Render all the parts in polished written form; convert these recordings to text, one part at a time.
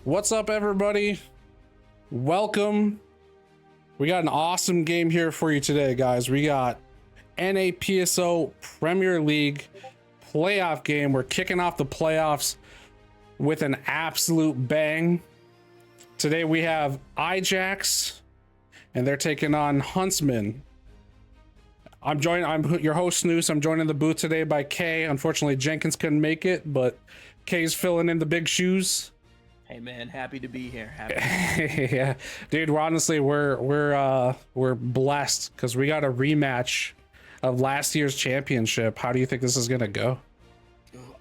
What's up, everybody? Welcome. We got an awesome game here for you today, guys. We got PSO Premier League playoff game. We're kicking off the playoffs with an absolute bang. Today we have Ijax, and they're taking on Huntsmen. I'm your host, Snoose. I'm joined in the booth today by Kay. Unfortunately, Jenkins couldn't make it, but Kay's filling in the big shoes. Hey man, happy to be here. Yeah, dude. We're blessed because we got a rematch of last year's championship. How do you think this is gonna go?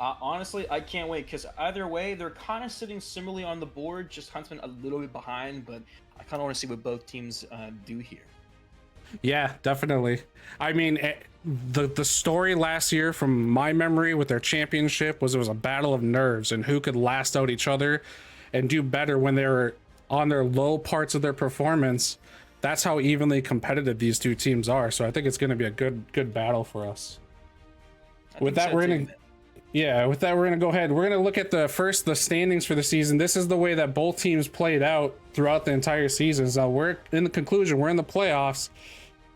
Honestly, I can't wait because either way, they're kind of sitting similarly on the board. Just Huntsman a little bit behind, but I kind of want to see what both teams do here. Yeah, definitely. I mean, the story last year, from my memory, with their championship was it was a battle of nerves and who could last out each other and do better when they were on their low parts of their performance. That's how evenly competitive these two teams are. So I think it's going to be a good battle for us. With that, we're gonna go ahead. We're gonna look at the standings for the season. This is the way that both teams played out throughout the entire season. So we're in the conclusion. We're in the playoffs.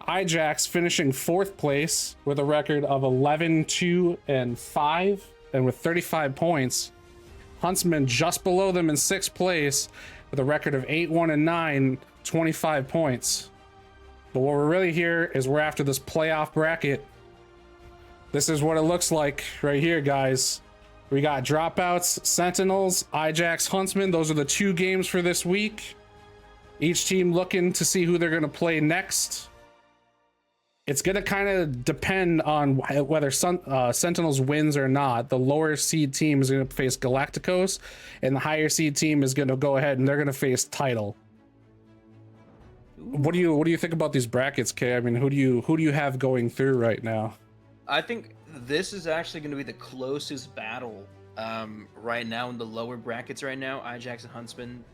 Ijax finishing 4th place with a record of 11-2-5 and with 35 points. Huntsmen just below them in 6th place with a record of 8-1-9, 25 points. But what we're really here is we're after this playoff bracket. This is what it looks like right here, guys. We got dropouts, Sentinels, Ijax, Huntsmen. Those are the 2 games for this week. Each team looking to see who they're going to play next. It's going to kind of depend on whether Sentinels wins or not. The lower seed team is going to face Galacticos, and the higher seed team is going to go ahead and they're going to face Title. What do you think about these brackets, Kay? I mean, who do you have going through right now? I think this is actually going to be the closest battle right now in the lower brackets right now. Ijax and Huntsman,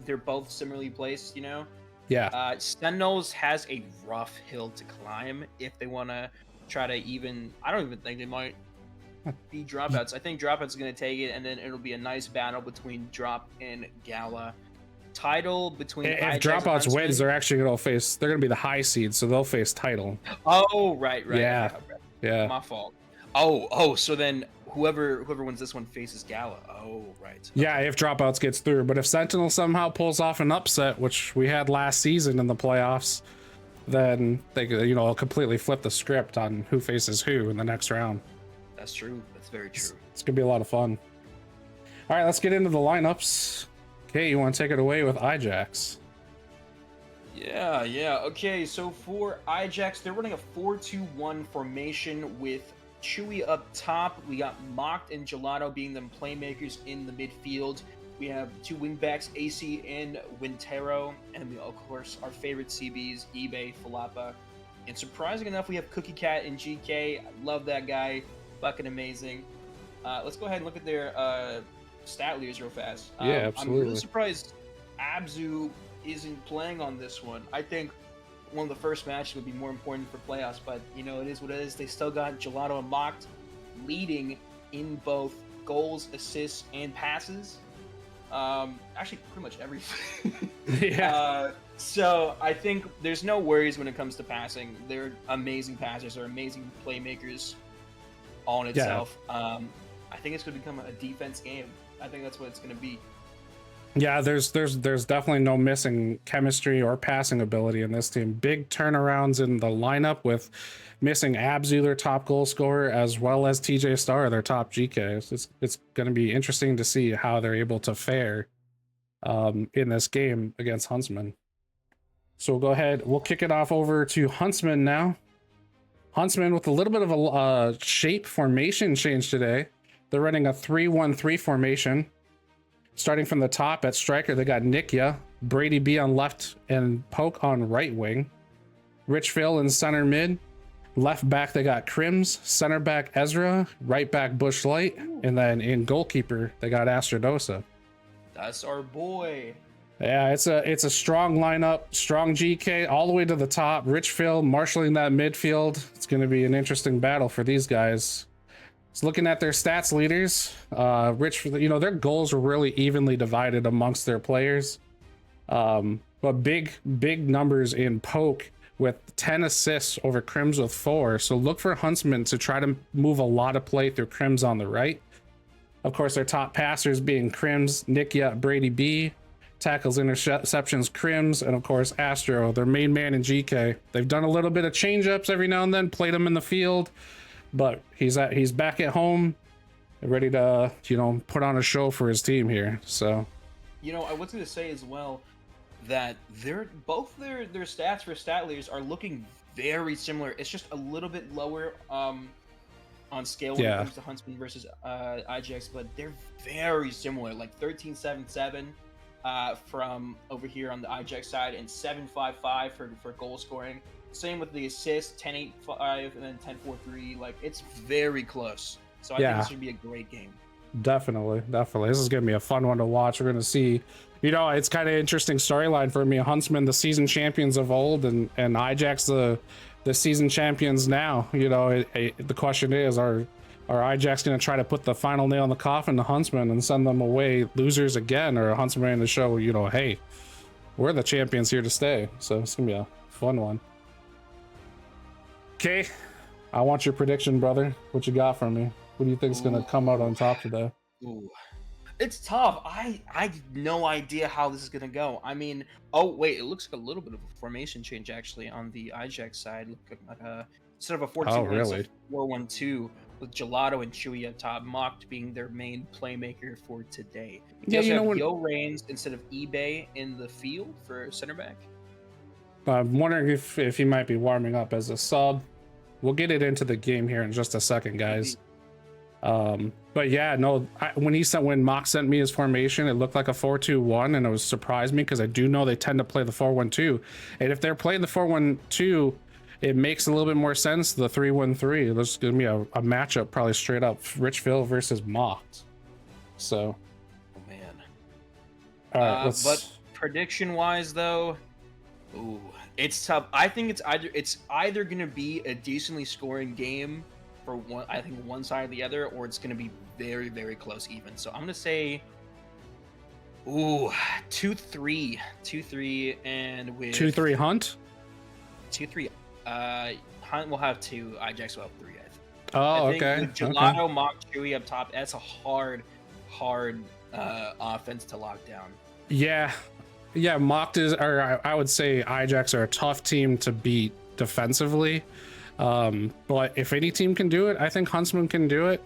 they're both similarly placed, you know? Yeah. Sentinels has a rough hill to climb if they want to try to even... I don't even think they might be dropouts. I think dropouts are going to take it, and then it'll be a nice battle between Drop and Gala. Title between... If dropouts wins, they're going to be the high seed, so they'll face Title. Oh, right. Yeah. Yeah. My fault. Oh, so then whoever wins this one faces Gala. Oh, right. Okay. Yeah, if dropouts gets through. But if Sentinel somehow pulls off an upset, which we had last season in the playoffs, then they completely flip the script on who faces who in the next round. That's true. That's very true. It's gonna be a lot of fun. All right, let's get into the lineups. Okay, you want to take it away with Ijax? Yeah. Okay, so for Ijax, they're running a 4-2-1 formation with Chewy up top. We got Mocked and Gelato being them playmakers in the midfield. We have 2 wingbacks, AC and Wintero, and we, of course, our favorite CBs, eBay, Falapa. And surprising enough, we have Cookie Cat and GK. I love that guy. Fucking amazing. Let's go ahead and look at their stat leaders real fast. Yeah, absolutely. I'm really surprised Abzu isn't playing on this one. I think one of the first matches would be more important for playoffs, but it is what it is. They still got Gelato and Mocked leading in both goals, assists, and passes. Actually, pretty much everything. Yeah. So I think there's no worries when it comes to passing. They're amazing passers. They're amazing playmakers all in itself. Yeah. I think it's going to become a defense game. I think that's what it's going to be. Yeah, there's definitely no missing chemistry or passing ability in this team. Big turnarounds in the lineup with missing Abzu, their top goal scorer, as well as TJ Star, their top GK. It's going to be interesting to see how they're able to fare in this game against Huntsmen. So we'll go ahead. We'll kick it off over to Huntsmen now. Huntsmen with a little bit of a shape formation change today. They're running a 3-1-3 formation. Starting from the top at striker, they got Nikya, Brady B on left, and Poke on right wing. Rich Phil in center mid. Left back, they got Crims. Center back, Ezra. Right back, Bush Light. And then in goalkeeper, they got Astrodosa. That's our boy. Yeah, it's a strong lineup, strong GK all the way to the top. Rich Phil marshaling that midfield. It's going to be an interesting battle for these guys. So looking at their stats leaders, Rich, you know, their goals were really evenly divided amongst their players. But big numbers in Poke with 10 assists over Crims with 4. So look for Huntsmen to try to move a lot of play through Crims on the right. Of course, their top passers being Crims, Nikia, Brady B, tackles, interceptions, Crims, and of course Astro, their main man in GK. They've done a little bit of change-ups every now and then, played him in the field, but he's back at home, ready to, you know, put on a show for his team here. So, you know, I was going to say as well that both their stats for stat leaders are looking very similar. It's just a little bit lower on scale when it comes to Huntsman versus Ijax, but they're very similar, like 13-7-7 from over here on the Ijax side, and 7-5-5 for goal scoring. Same with the assists, 10-8-5 and then 10-4-3. Like, it's very close. So I think this should be a great game. Definitely. This is gonna be a fun one to watch. We're gonna see, you know, it's kind of interesting storyline for me. Huntsmen, the season champions of old, and Ijax, the season champions now. You know, the question is, are Ijax gonna try to put the final nail in the coffin to Huntsmen and send them away losers again, or Huntsmen to show, you know, hey, we're the champions here to stay? So it's gonna be a fun one. Okay, I want your prediction, brother. What you got for me? What do you think is going to come out on top today? Ooh. It's tough. I have no idea how this is going to go. I mean, oh, wait, it looks like a little bit of a formation change, actually, on the Ijax side. Look at, instead of a 4-2-1, it's a 4-1-2 with Gelato and Chewy up top, Mocked being their main playmaker for today. You also have Yo Reigns instead of eBay in the field for center back. I'm wondering if he might be warming up as a sub. We'll get it into the game here in just a second, guys. But yeah, no, when Mock sent me his formation, it looked like a 4-2-1, and it was surprised me because I do know they tend to play the 4-1-2, and if they're playing the 4-1-2, it makes a little bit more sense. The 3-1-3, there's gonna be a matchup probably straight up Richville versus Mocked. So, oh man. All right, but prediction wise though, ooh, it's tough. I think it's either gonna be a decently scoring game for one side or the other, or it's going to be very, very close even. So I'm going to say, ooh, 2-3, and with 2-3 Hunt? 2-3. Hunt will have 2, Ijax will have 3, I think. Oh, I think okay. With Gelato, Mock, Chewy up top, that's a hard offense to lock down. Yeah, Mocked is, or I would say Ijax are a tough team to beat defensively. But if any team can do it, I think Huntsman can do it.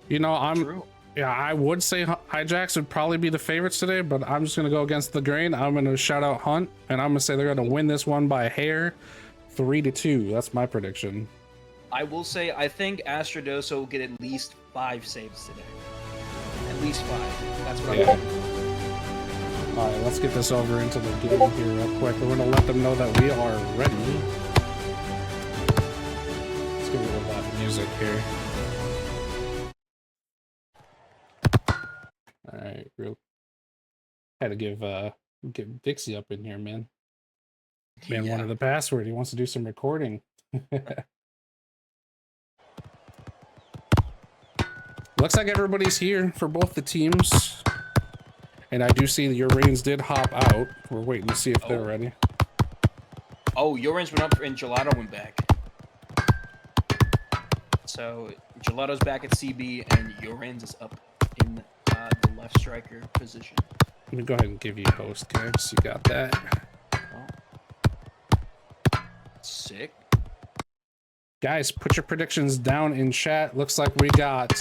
You know, I would say Ijax would probably be the favorites today, but I'm just gonna go against the grain. I'm gonna shout out Hunt, and I'm gonna say they're gonna win this one by a hair, 3-2. That's my prediction. I will say I think Astrodoso will get at least 5 saves today. At least 5. That's what I'm thinking. All right, let's get this over into the game here real quick. We're gonna let them know that we are ready. Let's get rid of that music here. All right, had to give Dixie up in here, man. Wanted the password. He wants to do some recording. Looks like everybody's here for both the teams. And I do see that your Reigns did hop out. We're waiting to see if they're ready. Oh, your Reigns went up and Gelato went back. So Gelato's back at CB and your Reigns is up in the left striker position. Let me go ahead and give you host, okay? So you got that. Oh. Sick. Guys, put your predictions down in chat. Looks like we got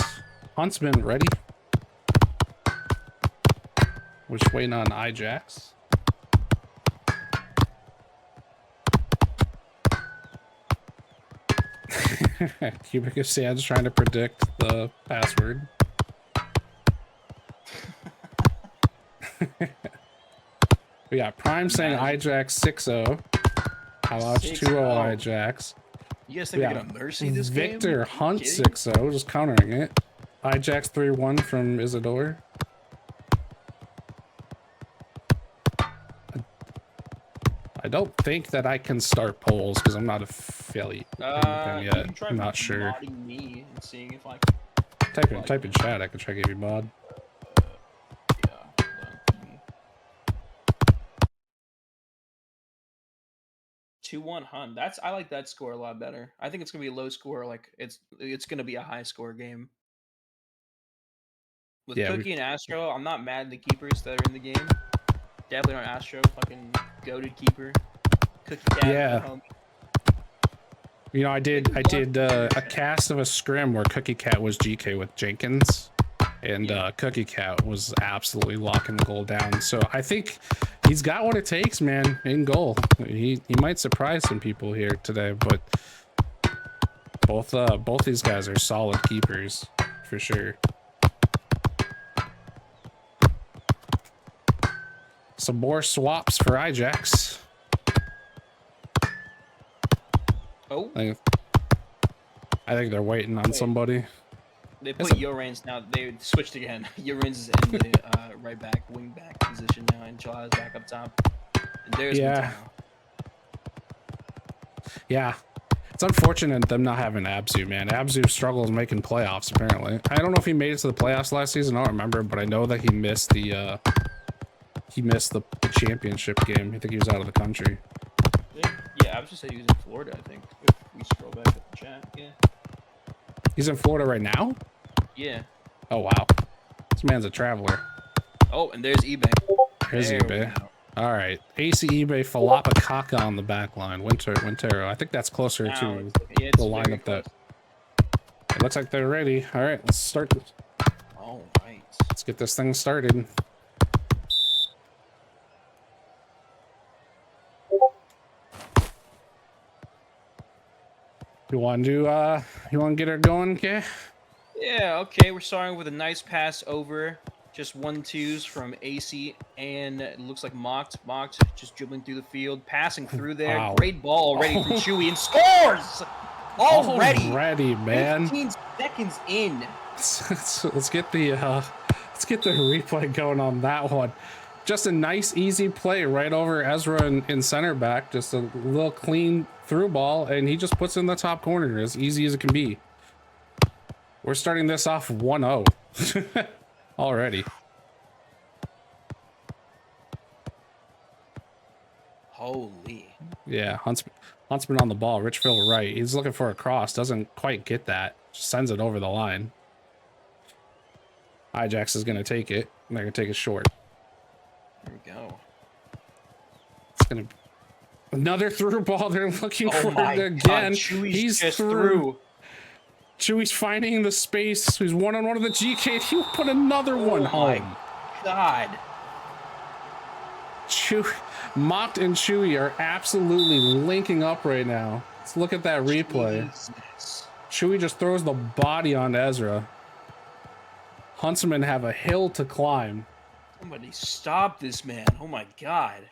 Huntsman ready. We're just waiting on Ijax. Cubic Sands trying to predict the password. We got Prime saying Ijax 6-0. How about 2-0 Ijax? You guys think they're gonna mercy this Victor game? Hunt 6-0, just countering it. Ijax 3-1 from Isidore. I don't think that I can start polls because I'm not affiliate yet. I'm not sure. Me and seeing if I can. Type in chat. I can try to give you mod. Yeah. Hold on, give me 2-1 Hun. I like that score a lot better. I think it's gonna be a low score. Like it's gonna be a high score game. With Yeah, Cookie and Astro, I'm not mad at the keepers that are in the game. Definitely not Astro, fucking goated keeper. Cookie Cat, yeah. home. You know, I did a cast of a scrim where Cookie Cat was GK with Jenkins, and Cookie Cat was absolutely locking the goal down. So I think he's got what it takes, man, in goal. He might surprise some people here today, but both these guys are solid keepers for sure. Some more swaps for Ijax. Oh, I think they're waiting on somebody. they put Yorains now. They switched again. Yorains is in the right back, wing back position now, and Chala's back up top. And there's Montano. Yeah. It's unfortunate them not having Abzu, man. Abzu struggles making playoffs, apparently. I don't know if he made it to the playoffs last season. I don't remember, but I know that he missed the championship game. I think he was out of the country. Yeah, I was just saying he was in Florida, I think. If we scroll back up the chat, yeah. He's in Florida right now? Yeah. Oh, wow. This man's a traveler. Oh, and there's eBay. There's eBay. All right. AC eBay, Falapa Kaka on the back line. Wintero. I think that's closer to the lineup that... It looks like they're ready. All right, let's start this. All right. Let's get this thing started. You want to get her going, okay? Yeah, okay. We're starting with a nice pass over. Just 1-2s from AC, and it looks like Mocked just dribbling through the field, passing through there. Wow. Great ball already from Chewy, and scores! Already, man. 15 seconds in. Let's get the replay going on that one. Just a nice, easy play right over Ezra in center back. Just a little clean through ball, and he just puts it in the top corner, as easy as it can be. We're starting this off 1-0 already. Holy. Yeah, Huntsman on the ball. Richfield right. He's looking for a cross. Doesn't quite get that. Just sends it over the line. Ijax is going to take it. And they're going to take it short. There we go. It's going to... Another through ball. They're looking for it again. God, Chewy's just through. Chewy's finding the space. He's one-on-one with the GK. He put another one home. My God. Mocked and Chewy are absolutely linking up right now. Let's look at that replay. Jesus. Chewy just throws the body on Ezra. Huntsmen have a hill to climb. Somebody stop this man. Oh my God.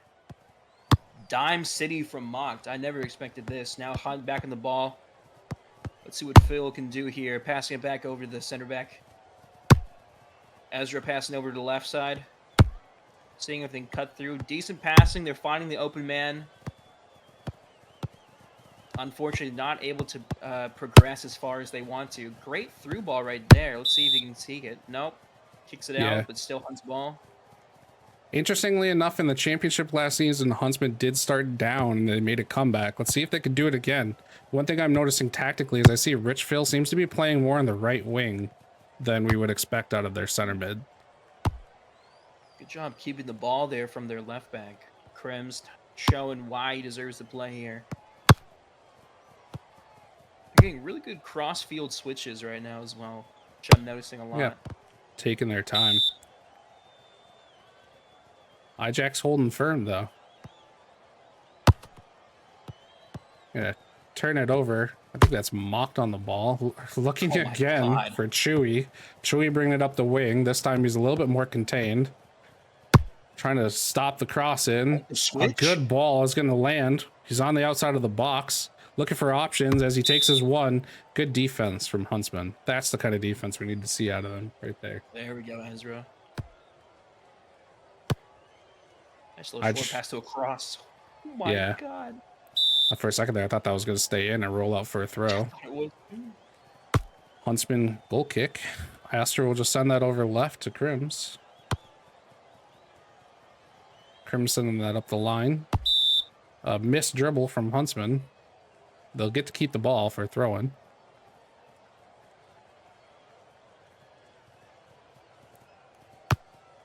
Dime City from Mocked. I never expected this. Now Hunt back in the ball. Let's see what Phil can do here. Passing it back over to the center back. Ezra passing over to the left side. Seeing if they can cut through. Decent passing. They're finding the open man. Unfortunately, not able to progress as far as they want to. Great through ball right there. Let's see if he can take it. Nope. Kicks it out, but still Hunt's ball. Interestingly enough, in the championship last season, Huntsman did start down and they made a comeback. Let's see if they could do it again. One thing I'm noticing tactically is I see Rich Phil seems to be playing more on the right wing than we would expect out of their center mid. Good job keeping the ball there from their left back. Krems showing why he deserves to play here. They're getting really good cross-field switches right now as well, which I'm noticing a lot. Yeah, taking their time. Ijax holding firm, though. Yeah, turn it over. I think that's Mocked on the ball. Looking again for Chewy. Chewy bringing it up the wing. This time he's a little bit more contained. Trying to stop the cross in. A good ball is going to land. He's on the outside of the box. Looking for options as he takes his one. Good defense from Huntsman. That's the kind of defense we need to see out of him right there. There we go, Ezra. Nice little short pass to a cross. Oh my God. For a second there, I thought that was going to stay in and roll out for a throw. Huntsman goal kick. Astra will just send that over left to Crims. Crims sending that up the line. A missed dribble from Huntsman. They'll get to keep the ball for throwing.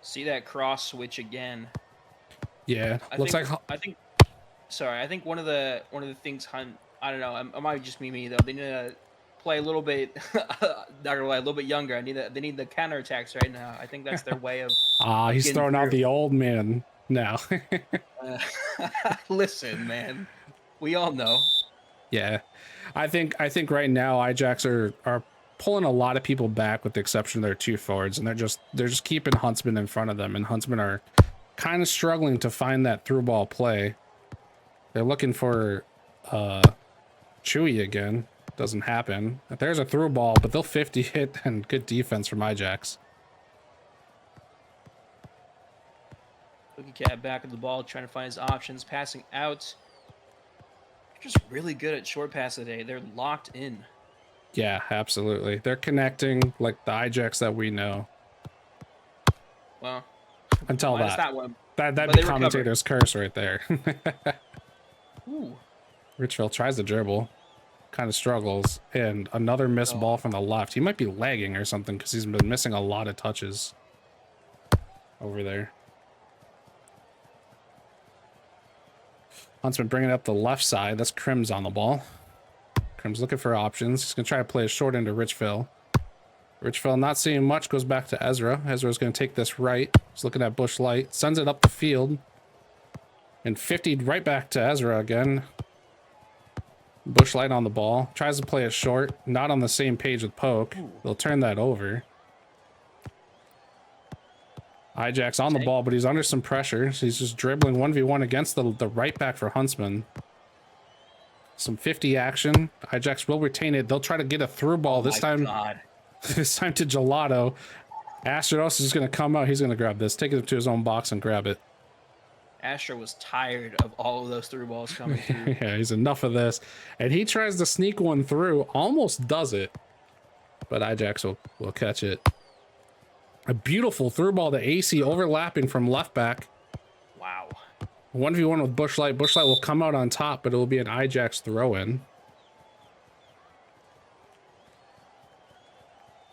See that cross switch again. Yeah, I looks think, like I think one of the things I don't know, it might just be me though. They need to play a little bit not gonna lie, a little bit younger. They need the counterattacks right now. I think that's their way of he's getting throwing out through. the old man now. Uh, listen, man. We all know. Yeah, I think right now Ijax are pulling a lot of people back with the exception of their two forwards, and they're just keeping Huntsman in front of them, and Huntsman are kind of struggling to find that through ball play. They're looking for Chewy again. Doesn't happen. There's a through ball, but they'll 50 hit, and good defense from Ijax. Cookie Cat back of the ball, trying to find his options, passing out. They're just really good at short pass today. They're locked in. Yeah, absolutely. They're connecting like the Ijax that we know. Well, until minus that one. That'd be commentator's curse right there. Ooh. Richville tries to dribble, kind of struggles, and another missed ball from the left. He might be lagging or something because he's been missing a lot of touches over there. Huntsman bringing up the left side. That's Crims on the ball. Crims looking for options. He's going to try to play a short into Richville. Richville not seeing much, goes back to Ezra. Ezra's going to take this right. He's looking at Bush Light. Sends it up the field. And 50'd right back to Ezra again. Bush Light on the ball. Tries to play it short. Not on the same page with Poke. They'll turn that over. Ijax on the ball, but he's under some pressure. So he's just dribbling 1v1 against the right back for Huntsman. Some 50 action. Ijax will retain it. They'll try to get a through ball this time. This time to Gelato. Astrodos is going to come out. He's going to grab this. Take it to his own box and grab it. Astro was tired of all of those through balls coming through. Yeah, he's enough of this. And he tries to sneak one through. Almost does it. But Ijax will catch it. A beautiful through ball to AC overlapping from left back. Wow. 1v1 with Bushlight. Bushlight will come out on top, but it will be an Ijax throw-in.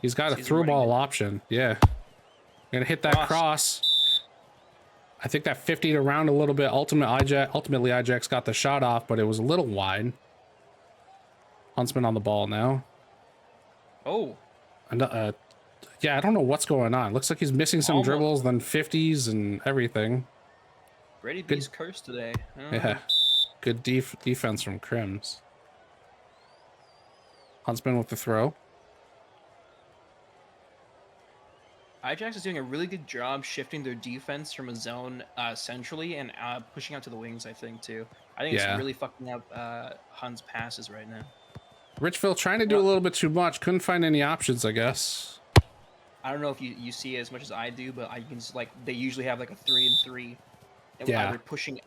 He's got a through ball option. Yeah. Gonna hit that cross. I think that 50'd around a little bit. Ultimately, Ijax got the shot off, but it was a little wide. Huntsman on the ball now. Oh. And, yeah, I don't know what's going on. Looks like he's missing some dribbles, then 50s and everything. Brady B's cursed today. Yeah. Good defense from Crims. Huntsman with the throw. Ijax is doing a really good job shifting their defense from a zone centrally and pushing out to the wings, I think, too. I think it's really fucking up Hun's passes right now. Richville trying to do a little bit too much. Couldn't find any options, I guess. I don't know if you see it as much as I do, but I can just, like, they usually have like a 3-and-3. And either pushing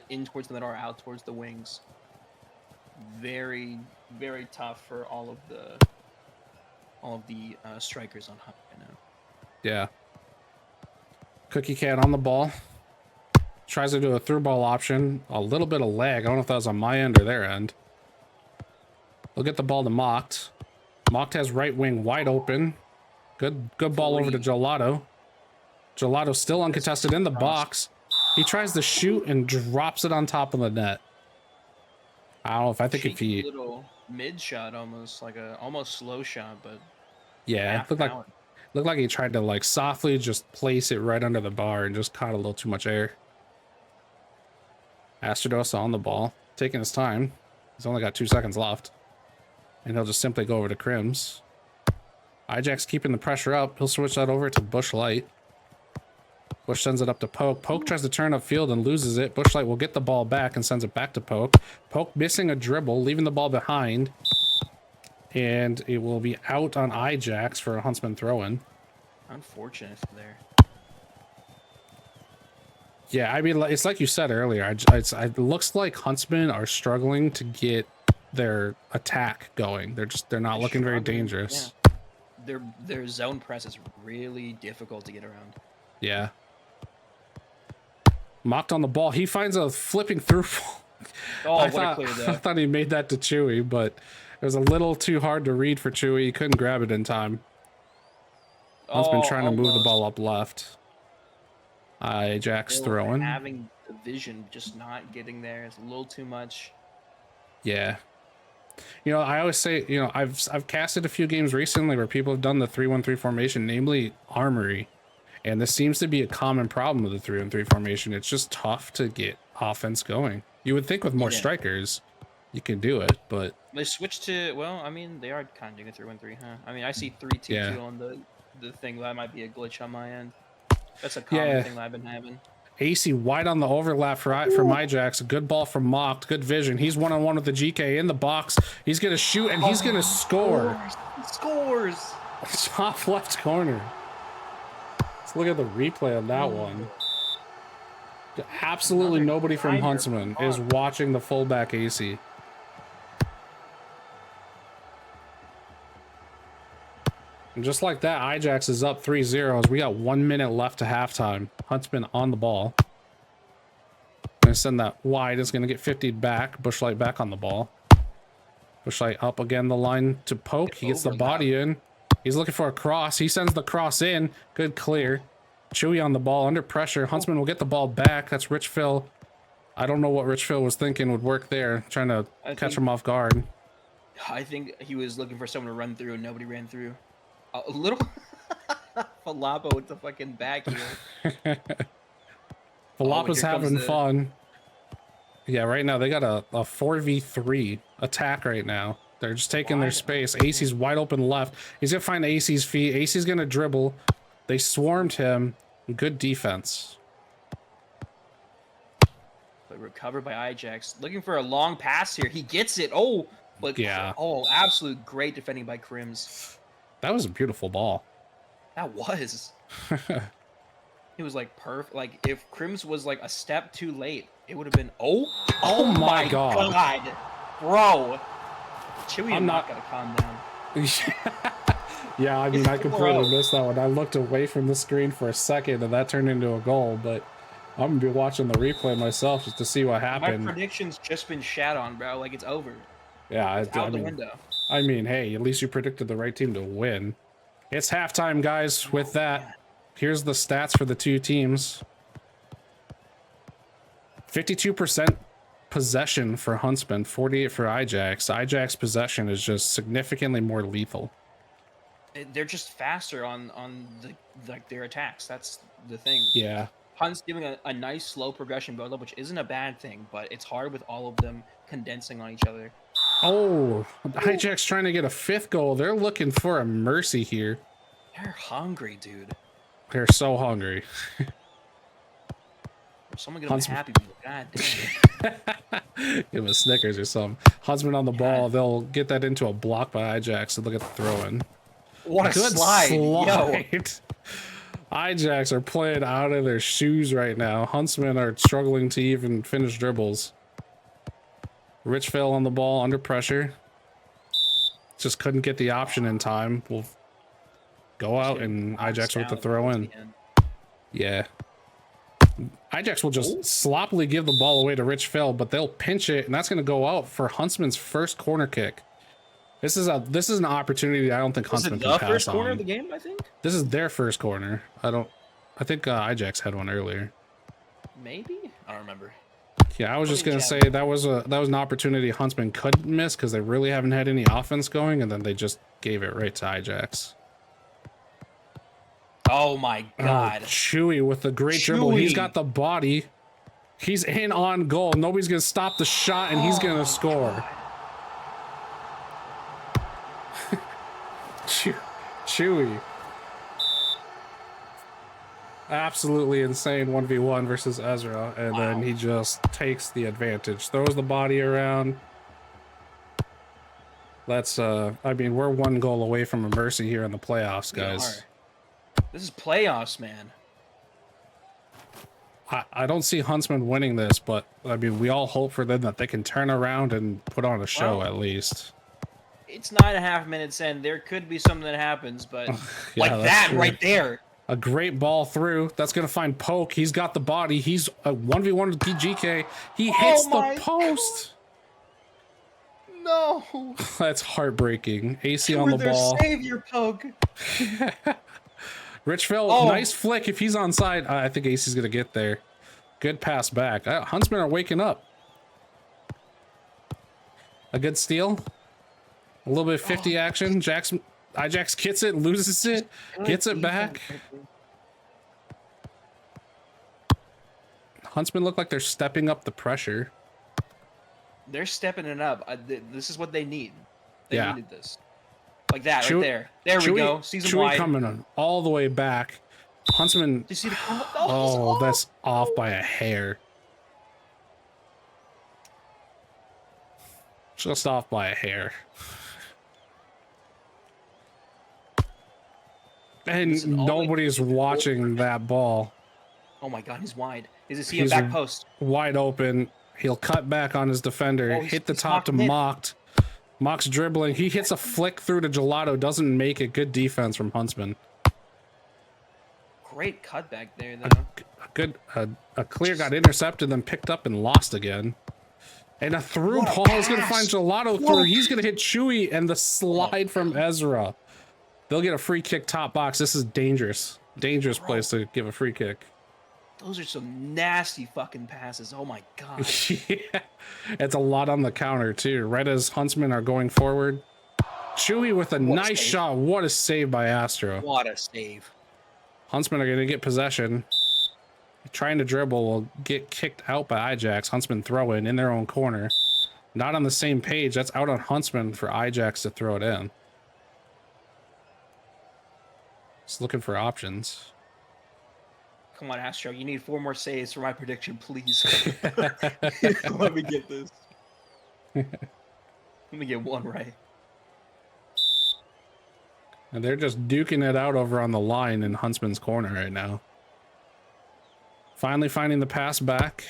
in towards the middle or out towards the wings. Very, very tough for all of the strikers on Hunt right now. Yeah. Cookie Cat on the ball. Tries to do a through ball option. A little bit of lag. I don't know if that was on my end or their end. They'll get the ball to Mocked. Mocked has right wing wide open. Good ball over to Gelato. Gelato still uncontested in the box. He tries to shoot and drops it on top of the net. I don't know if if he little mid shot, almost like a slow shot, but yeah, looked like he tried to like softly just place it right under the bar and just caught a little too much air. Astrodosa on the ball, taking his time. He's only got 2 seconds left, and he'll just simply go over to Crims. Ijax keeping the pressure up. He'll switch that over to Bush Light. Bush sends it up to Poke. Poke tries to turn upfield and loses it. Bushlight will get the ball back and sends it back to Poke. Poke missing a dribble, leaving the ball behind. And it will be out on Ijax for a Huntsman throw-in. Unfortunate there. Yeah, I mean, it's like you said earlier. It looks like Huntsmen are struggling to get their attack going. They're not looking very dangerous. Yeah. their zone press is really difficult to get around. Yeah. Mocked on the ball. He finds a flipping through. Oh, I what a thought clear I though. thought he made that to Chewy, but it was a little too hard to read for Chewy. He couldn't grab it in time. Huntsman Oh, trying to move the almost. ball up left. Ijax Still throwing. having the vision, just not getting there. It's a little too much. Yeah. You know, I always say, you know, I've casted a few games recently where people have done the 3-1-3 formation, namely Armory. And this seems to be a common problem with the 3-1-3 formation. It's just tough to get offense going. You would think with more Yeah. strikers, you can do it, but They switched to, well, I mean, they are kind of doing a 3-1-3, huh? I mean, I see 3-2-2 yeah. on the thing. That might be a glitch on my end. That's a common Yeah. thing that I've been having. AC wide on the overlap from Ijax. A good ball from Mocked. Good vision. He's one-on-one with the GK in the box. He's going to shoot, and he's going to score. Scores! Top left corner. Let's look at the replay on that one. Absolutely nobody from Huntsman is watching the fullback AC. And just like that, Ijax is up 3-0 as we got 1 minute left to halftime. Huntsman on the ball. Gonna send that wide. It's gonna get 50'd back. Bushlight back on the ball. Bushlight up again the line to poke. He gets the body in. He's looking for a cross. He sends the cross in. Good clear. Chewy on the ball under pressure. Huntsman will get the ball back. That's Rich Phil. I don't know what Rich Phil was thinking would work there. Trying to catch him off guard. I think he was looking for someone to run through and nobody ran through. A little Falapa with the fucking back heel. Falapa's having fun. Yeah, right now they got a 4v3 attack right now. They're just taking their space. AC's wide open left. He's gonna find AC's feet. AC's gonna dribble. They swarmed him. Good defense. But recovered by Ijax. Looking for a long pass here. He gets it. Oh, but yeah. Oh, absolute great defending by Crims. That was a beautiful ball. That was. It was like perfect. Like if Crims was like a step too late, it would have been. Oh my god, bro. Chewy, I'm not gonna calm down. Yeah, I mean, I completely missed that one. I looked away from the screen for a second, and that turned into a goal. But I'm gonna be watching the replay myself just to see what happened. My prediction's just been shat on, bro. Like it's over. Yeah, it's out the window. I mean, hey, at least you predicted the right team to win. It's halftime, guys. With that, here's the stats for the two teams. 52% possession for Huntsman, 48 for Ijax. Ijax possession is just significantly more lethal. They're just faster on their attacks. That's the thing. Yeah. Hunt's doing a nice slow progression build-up, which isn't a bad thing, but it's hard with all of them condensing on each other. Oh, Ijax trying to get a fifth goal. They're looking for a mercy here. They're hungry, dude. They're so hungry. Someone get them a Happy Meal. God damn. Give him a Snickers or something. Huntsman on the ball. They'll get that into a block by Ijax and look at the throw-in. What a slide. Yo. Ijax are playing out of their shoes right now. Huntsmen are struggling to even finish dribbles. Rich Phil on the ball under pressure. Just couldn't get the option in time. We'll go out and Ijax with the throw in. Yeah. Ijax will just sloppily give the ball away to Rich Phil, but they'll pinch it, and that's going to go out for Huntsman's first corner kick. This is an opportunity I don't think Huntsman can pass on. First corner of the game, I think. This is their first corner. I think Ijax had one earlier. Maybe? I don't remember. Yeah, I was just gonna say that was an opportunity Huntsman couldn't miss because they really haven't had any offense going, and then they just gave it right to Ijax. Oh my god! Chewy with the great dribble. He's got the body. He's in on goal. Nobody's gonna stop the shot, and he's gonna score. Chewy. Absolutely insane 1v1 versus Ezra, and then he just takes the advantage, throws the body around. That's I mean, we're one goal away from a mercy here in the playoffs, guys. This is playoffs, man. I don't see Huntsman winning this, but I mean, we all hope for them that they can turn around and put on a show at least. it's 9.5 minutes in. There could be something that happens, but Yeah, like that's that true. right there. A great ball through. That's going to find Poke. He's got the body. He's a 1v1 with GK. He hits the my post. No. That's heartbreaking. AC You on were the their ball. savior, Poke. Richville, Oh. nice flick. If he's onside, I think AC's going to get there. Good pass back. Huntsmen are waking up. A good steal. A little bit of 50 action. Ijax gets it, loses it, gets it back. Huntsmen look like they're stepping up the pressure. They're stepping it up. This is what they need. They Yeah. needed this. Like that right there. There we go. Season Chewy wide. coming on all the way back. Huntsman. Do you see the Oh, that's off by a hair. Just off by a hair. And Listen, nobody's watching that ball. Oh my god, he's wide. Is he a back post? Wide open. He'll cut back on his defender. Hit the top to Mocked. Mock's dribbling. He hits a flick through to Gelato. Doesn't make it. Good defense from Huntsman. Great cutback there, though. A clear got intercepted, then picked up and lost again. And a through ball is going to find Gelato through. He's going to hit Chewy and the slide from Ezra. They'll get a free kick top box. This is dangerous. Dangerous place to give a free kick. Those are some nasty fucking passes. Oh my god. Yeah. It's a lot on the counter too. Right as Huntsmen are going forward. Chewy with a nice shot. What a save by Astro. What a save. Huntsmen are going to get possession. Trying to dribble will get kicked out by Ijax. Huntsmen throw in their own corner. Not on the same page. That's out on Huntsmen for Ijax to throw it in. Just looking for options. Come on, Astro. You need 4 more saves for my prediction, please. Let me get this. Let me get one right. And they're just duking it out over on the line in Huntsman's corner right now. Finally finding the pass back.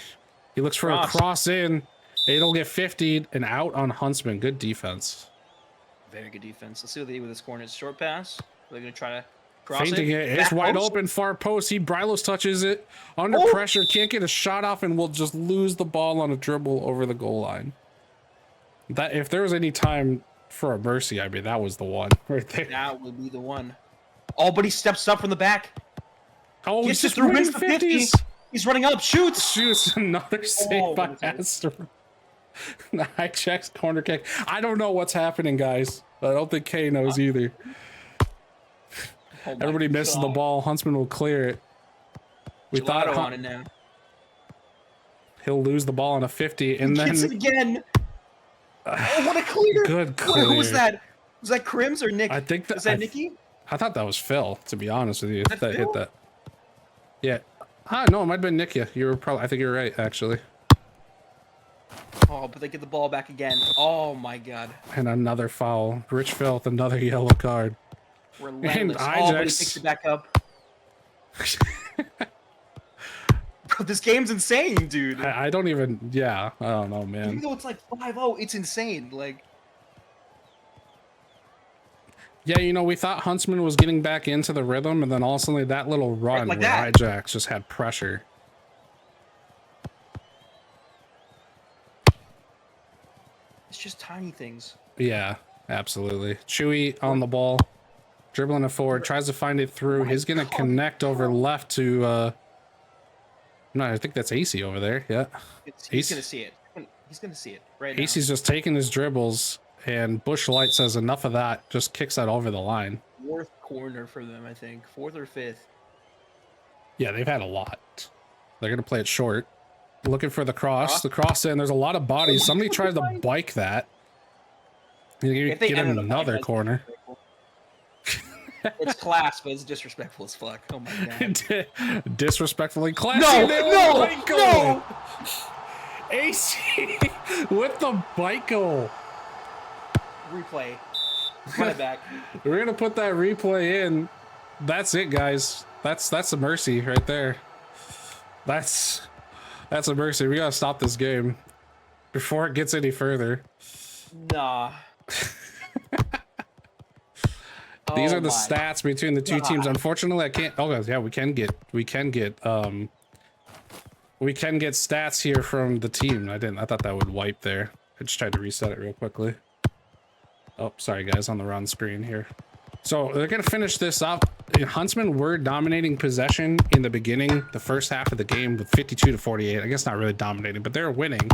He looks for a cross in. It'll get 50'd and out on Huntsman. Good defense. Very good defense. Let's see what they do with this corner. It's short pass. They're going to try to cross Fainting it. It's wide open, far post. Brylos touches it. Under pressure. Can't get a shot off and will just lose the ball on a dribble over the goal line. That if there was any time for a mercy, I mean, that was the one right there. That would be the one. Oh, but he steps up from the back. Oh, he's just through 50. He's running up. Shoots. Another save by Astro. Ijax corner kick. I don't know what's happening, guys. I don't think K knows either. Everybody misses the ball. Huntsman will clear it. We thought on it now. He'll lose the ball on a 50, and then it again. Oh, what a clear! Good clear. Who was that? Was that Crims or Nick? I think that was that Nicky. I thought that was Phil. To be honest with you, that hit that. Yeah. No, it might have been Nick. You were probably. I think you're right, actually. Oh, but they get the ball back again. Oh my god. And another foul. Rich Phil with another yellow card. Relentless. And Ijax. But he picks it back up. Bro, this game's insane, dude. I don't even. Yeah, I don't know, man. Even though it's like 5-0, it's insane. Like. Yeah, you know, we thought Huntsman was getting back into the rhythm, and then all of a sudden that little run where Ijax just had pressure. It's just tiny things. Yeah, absolutely. Chewy on the ball, dribbling it forward, tries to find it through. He's going to connect over left to... No, I think that's AC over there, yeah. He's going to see it. He's going to see it right now. AC's just taking his dribbles, and Bush Light says enough of that, just kicks that over the line. 4th corner for them, I think. 4th or 5th. Yeah, they've had a lot. They're going to play it short. Looking for the cross. The cross in. There's a lot of bodies. Somebody tries to bike that. Get in another corner. It's class, but it's disrespectful as fuck. Oh my god. Disrespectfully classy. No! AC with the bike goal. Replay. Run it back. We're gonna put that replay in. That's it, guys. That's a mercy right there. That's a mercy. We gotta stop this game before it gets any further. Nah. These Oh are the my stats between the two teams. God. Unfortunately, I can't. Oh, yeah, we can get stats here from the team. I thought that would wipe there. I just tried to reset it real quickly. Oh, sorry guys, on the wrong screen here. So they're gonna finish this up. Huntsmen were dominating possession in the beginning, the first half of the game with 52-48. I guess not really dominating, but they're winning.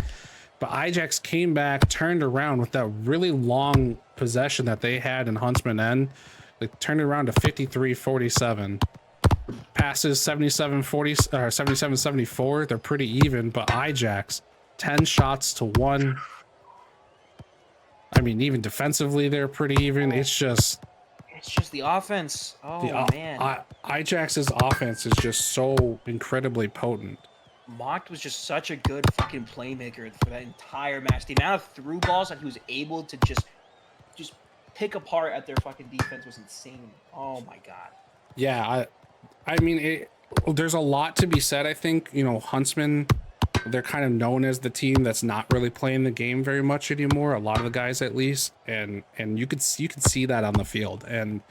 But Ijax came back, turned around with that really long possession that they had in Huntsman end. They turned it around to 53-47. Passes 77-40 or 77-74. They're pretty even, but Ijax 10 shots to 1. I mean, even defensively, they're pretty even. It's just the offense. Oh man. Ijax's offense is just so incredibly potent. Mocked was just such a good fucking playmaker for that entire match. The amount of through balls that he was able to just pick apart at their fucking defense was insane. Oh my god. Yeah, I mean, there's a lot to be said. I think, you know, Huntsmen, they're kind of known as the team that's not really playing the game very much anymore. A lot of the guys, at least, and you could see that on the field. And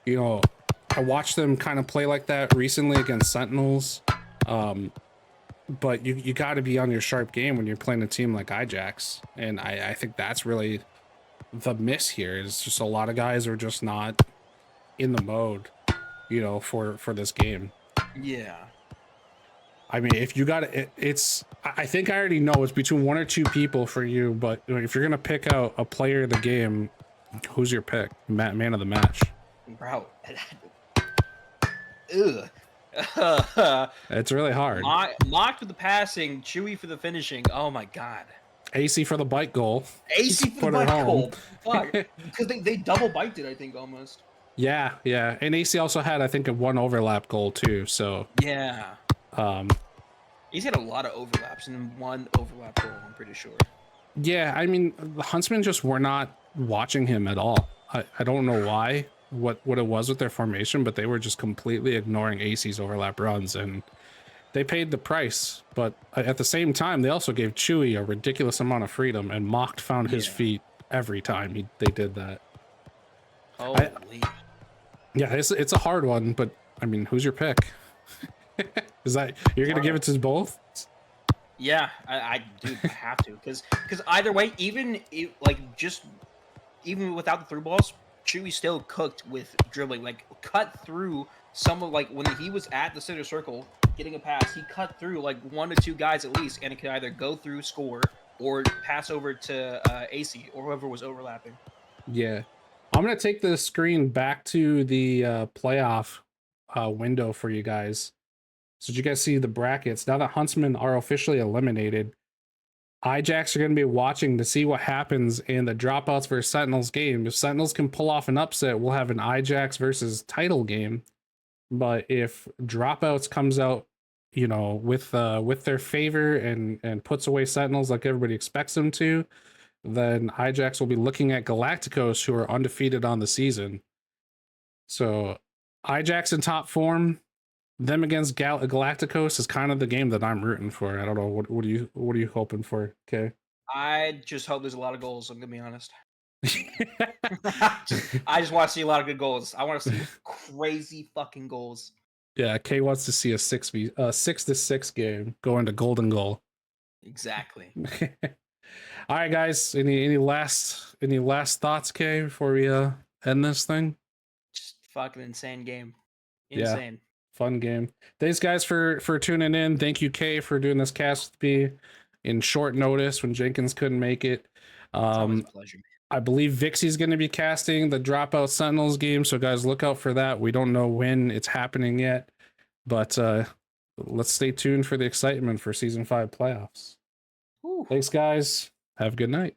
you know, I watched them kind of play like that recently against Sentinels. But you got to be on your sharp game when you're playing a team like Ijax, and I think that's really the miss here. Is just a lot of guys are just not in the mode, you know, for this game. Yeah. I mean, if you got it, I think I already know it's between 1 or 2 people for you. But if you're gonna pick out a player of the game, who's your pick? Man of the match. Bro. Ugh. It's really hard. Mocked with the passing, Chewy for the finishing. Oh my god. AC for the bite goal. AC for the bite goal. Fuck. Because they double biked it, I think, almost. Yeah, yeah. And AC also had, I think, a 1 overlap goal too. So yeah. He's had a lot of overlaps and 1 overlap goal, I'm pretty sure. Yeah, I mean, the Huntsmen just were not watching him at all. I don't know why, what it was with their formation, but they were just completely ignoring AC's overlap runs, and they paid the price. But at the same time, they also gave Chewy a ridiculous amount of freedom, and Mocked found his feet every time they did that. Holy. Yeah, it's a hard one, but I mean, who's your pick? Is that you're gonna give it to both? Yeah, I do have to, because either way, even without the through balls, Chewy still cooked with dribbling. Like, cut through some of, like, when he was at the center circle getting a pass, he cut through like 1 to 2 guys at least, and it could either go through, score, or pass over to AC or whoever was overlapping. Yeah, I'm gonna take the screen back to the playoff window for you guys. So did you guys see the brackets? Now that Huntsmen are officially eliminated, Ijax are going to be watching to see what happens in the dropouts versus Sentinels game. If Sentinels can pull off an upset, we'll have an Ijax versus title game. But if dropouts comes out, you know, with their favor and puts away Sentinels like everybody expects them to, then Ijax will be looking at Galacticos, who are undefeated on the season. So Ijax in top form. Them against Galacticos is kind of the game that I'm rooting for. I don't know. What are you hoping for? Okay. I just hope there's a lot of goals. I'm gonna be honest. I just want to see a lot of good goals. I want to see crazy fucking goals. Yeah, Kay wants to see a 6-6 game go into golden goal. Exactly. All right, guys. Any last thoughts, Kay, before we end this thing? Just fucking insane game. Insane. Yeah. Fun game. Thanks, guys, for tuning in. Thank you, Kay, for doing this cast with me in short notice when Jenkins couldn't make it. It's always a pleasure, man. I believe Vixie's going to be casting the Dropout Sentinels game, so guys, look out for that. We don't know when it's happening yet, but let's stay tuned for the excitement for Season 5 playoffs. Thanks, guys. Have a good night.